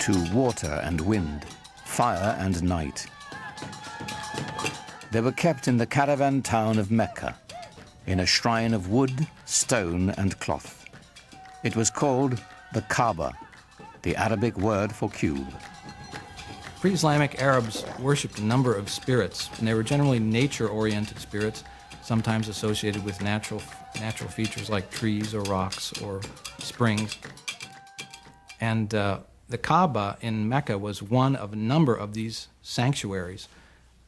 to water and wind, fire and night. They were kept in the caravan town of Mecca, in a shrine of wood, stone, and cloth. It was called the khaba, the Arabic word for cube. Pre-Islamic Arabs worshipped a number of spirits, and they were generally nature-oriented spirits, sometimes associated with natural features like trees or rocks or springs. And the Kaaba in Mecca was one of a number of these sanctuaries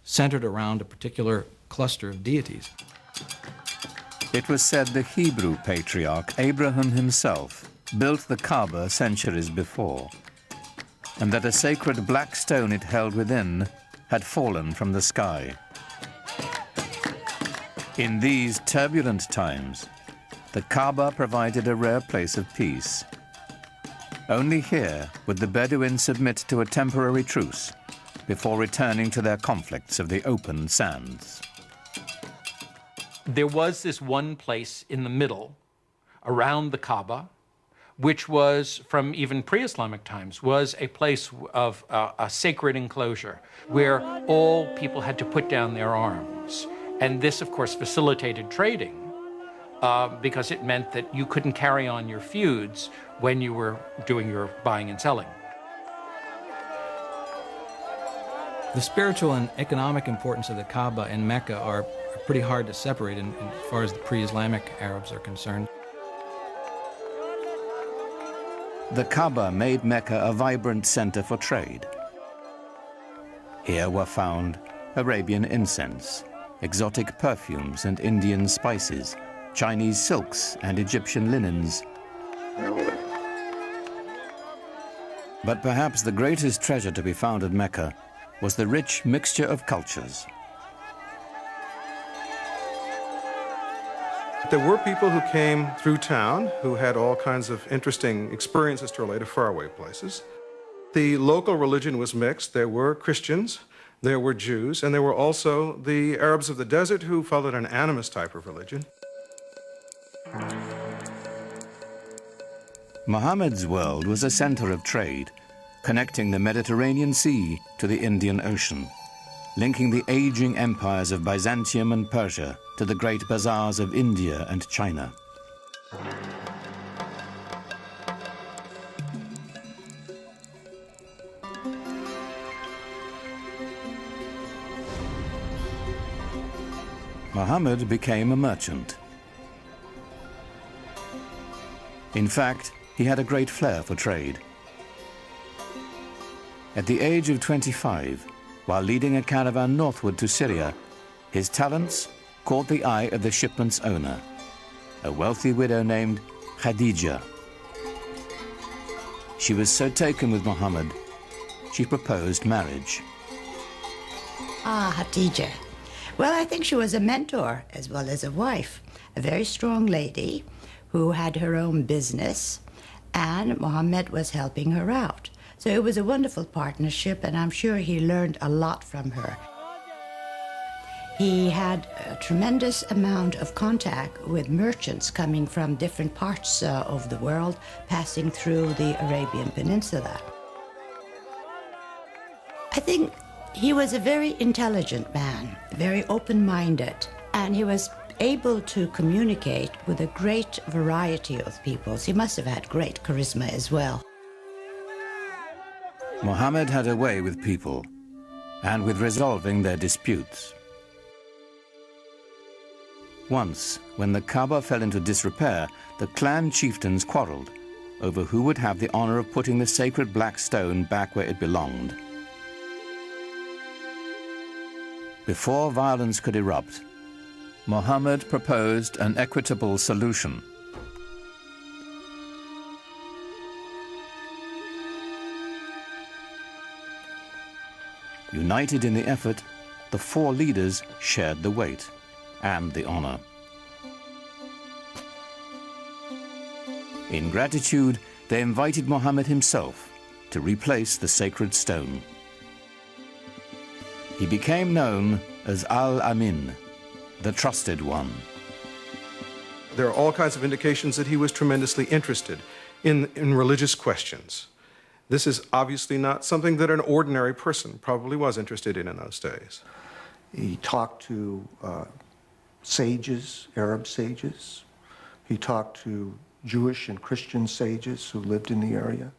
centered around a particular cluster of deities. It was said the Hebrew patriarch Abraham himself built the Kaaba centuries before, and that a sacred black stone it held within had fallen from the sky. In these turbulent times, the Kaaba provided a rare place of peace. Only here would the Bedouins submit to a temporary truce before returning to their conflicts of the open sands. There was this one place in the middle, around the Kaaba, which was, from even pre-Islamic times, was a place of a sacred enclosure where all people had to put down their arms. And this, of course, facilitated trading because it meant that you couldn't carry on your feuds when you were doing your buying and selling. The spiritual and economic importance of the Kaaba in Mecca are pretty hard to separate as far as the pre-Islamic Arabs are concerned. The Kaaba made Mecca a vibrant center for trade. Here were found Arabian incense, exotic perfumes and Indian spices, Chinese silks and Egyptian linens. But perhaps the greatest treasure to be found at Mecca was the rich mixture of cultures. There were people who came through town who had all kinds of interesting experiences to relate to faraway places. The local religion was mixed. There were Christians, there were Jews, and there were also the Arabs of the desert who followed an animist type of religion. Muhammad's world was a center of trade, connecting the Mediterranean Sea to the Indian Ocean, linking the aging empires of Byzantium and Persia to the great bazaars of India and China. Muhammad became a merchant. In fact, he had a great flair for trade. At the age of 25, while leading a caravan northward to Syria, his talents caught the eye of the shipment's owner, a wealthy widow named Khadija. She was so taken with Muhammad, she proposed marriage. Khadija. Well, I think she was a mentor as well as a wife, a very strong lady who had her own business, and Muhammad was helping her out. So it was a wonderful partnership, and I'm sure he learned a lot from her. He had a tremendous amount of contact with merchants coming from different parts of the world, passing through the Arabian Peninsula. I think he was a very intelligent man, very open-minded, and he was able to communicate with a great variety of peoples. He must have had great charisma as well. Muhammad had a way with people and with resolving their disputes. Once, when the Kaaba fell into disrepair, the clan chieftains quarreled over who would have the honor of putting the sacred black stone back where it belonged. Before violence could erupt, Muhammad proposed an equitable solution. United in the effort, the four leaders shared the weight and the honor. In gratitude, they invited Muhammad himself to replace the sacred stone. He became known as Al-Amin, the trusted one. There are all kinds of indications that he was tremendously interested in religious questions, This is obviously not something that an ordinary person probably was interested in those days. He talked to sages, Arab sages. He talked to Jewish and Christian sages who lived in the area.